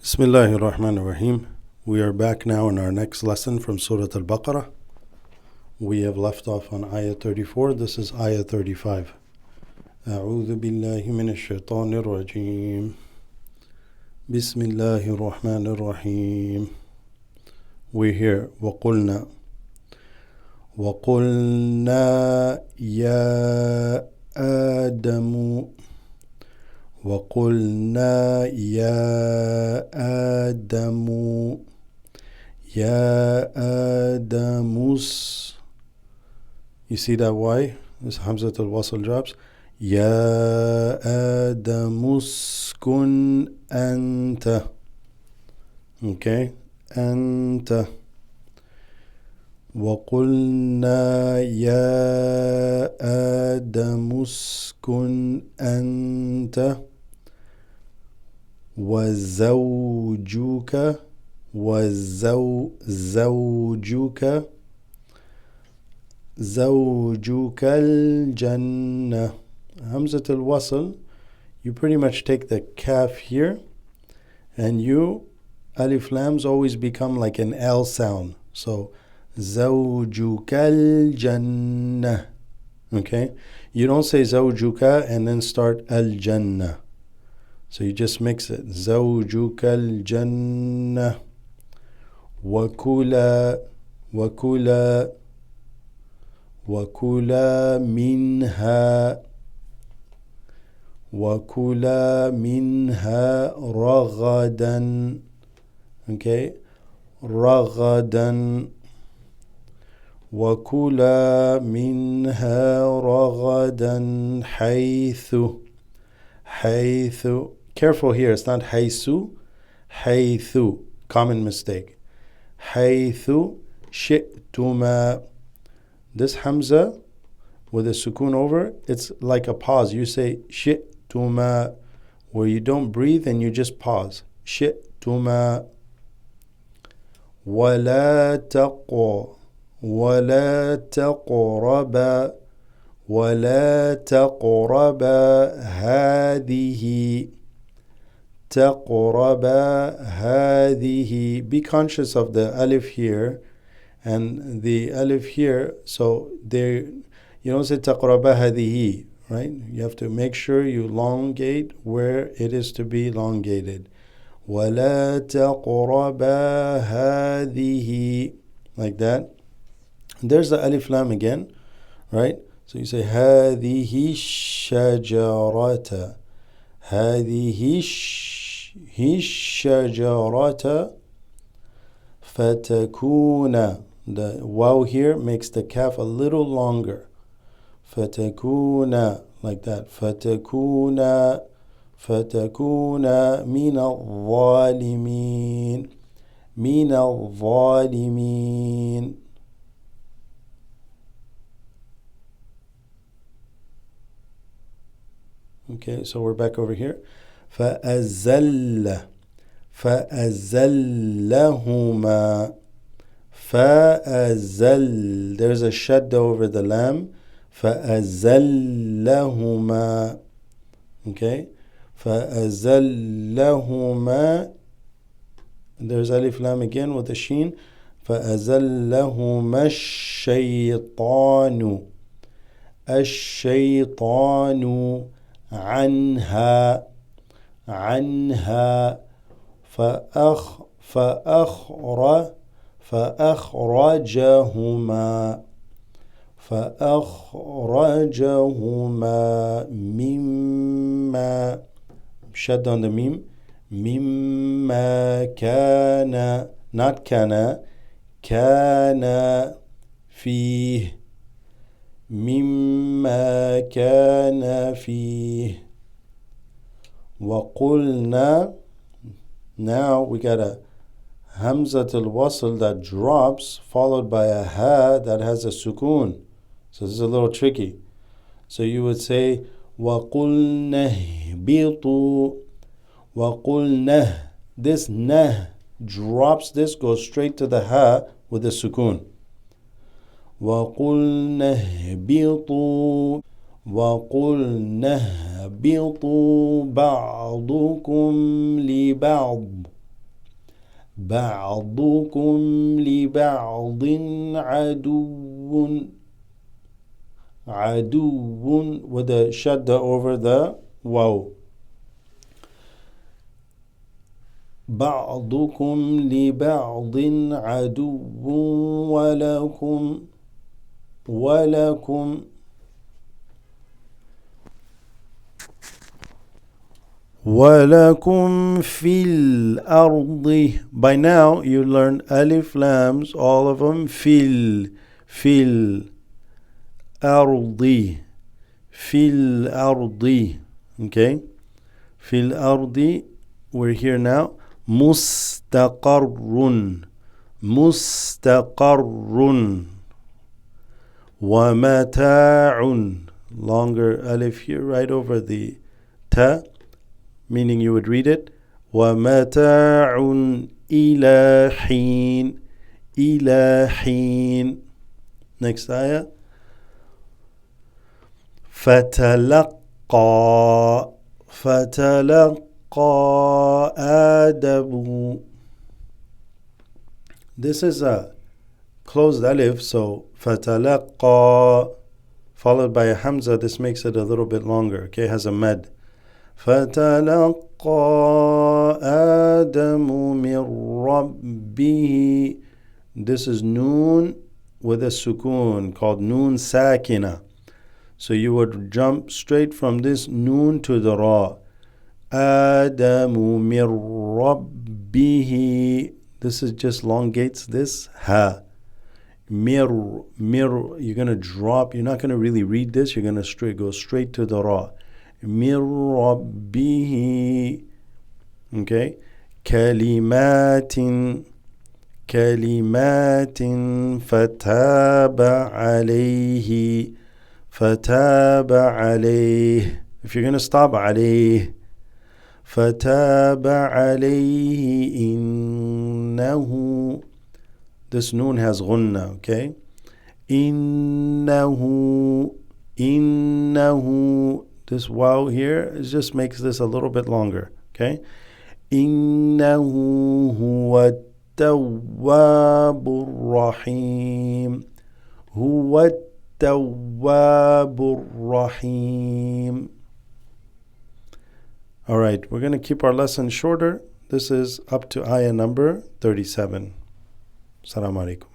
Bismillahir Rahmanir Rahim. We are back now in our next lesson from Surat al-Baqarah. We have left off on ayah 34. This is ayah 35. أعوذ بالله من الشيطان الرجيم. بسم الله الرحمن الرحيم. We hear وقلنا يا آدم وقلنا يا آدم You see that Y? This Hamzat al-Wasl drops. يا آدم اسكن أنت. Okay? أنت. وقلنا يا آدم اسكن أنت وزوجك زوجك الجنة. Hamzat al-Wasl, you pretty much take the kaf here and alif lams always become like an L sound. So زوجك الجنة. Okay? You don't say زوجك and then start الجنة. So you just mix it. زوجك الجنة وكلا منها رغدا. Okay? رغدا وكلا منها رغدا حيث. Careful here, it's not حيث. Common mistake. حيث شئتما. This Hamza with a sukoon over, it's like a pause. You say شئتما, where you don't breathe and you just pause. شئتما. ولا تقرب هذه. Be conscious of the alif here and the alif here. So there, you don't say تقرب هذه, right? You have to make sure you elongate where it is to be elongated. ولا تقرب هذه, like that. There's the alif lam again, right? So you say هذه الشجرة. هذه الشجرة فتكون. The waw here makes the kaf a little longer. فتكون, like that. فتكون من الظالمين. Okay, so we're back over here. فأزلهما. There's a shadda over the lam. فأزلهما. Okay. فأزلهما. There's alif lam again with the sheen. فأزلهما الشيطان عنها فأخرجهما مما. Shad on the mim. مما كان, not كان فيه. مما كان فيه. وقلنا. Now we got a Hamzat al-Wasl that drops, followed by a ha that has a sukoon. So this is a little tricky. So you would say وَقُلْنَا اهْبِطُوا. وَقُلْنَا. This nah drops, this goes straight to the ha with the sukoon. وَقُلْنَا اهْبِطُوا وَقُلْنَا اهْبِطُوا بَعْضُكُمْ لِبَعْضٍ. بعضكم لبعض عدو عدو with a shadda over the waw. بعضكم لبعض عدو ولكم في الأرض. By now you learn alif lams, all of them. في الأرض okay. في الأرض, we're here now. مستقر ومتاع, longer alif here right over the ta, meaning you would read it ومتاع إلى حين. Next ayah. فتلقى آدم. This is a closed alif, so فتلقى followed by a hamza. This makes it a little bit longer, okay, has a med. فتلقى آدم من ربه. This is noon with a sukoon called noon sakina. So you would jump straight from this noon to the ra. آدم من ربه. This is just elongates this ha. Mir, you're going to drop. You're not going to really read this. You're going to go straight to the ra. Mir rabbihi. Okay. Kalimatin fataba alayhi. If you're going to stop alayhi, fataba alayhi innahu. This noon has ghunna, okay? Innahu. This waw here just makes this a little bit longer, okay? Innahu huwa tawwabur rahim. Huwa tawwabur rahim. All right, we're going to keep our lesson shorter. This is up to ayah number 37. Assalamu alaikum.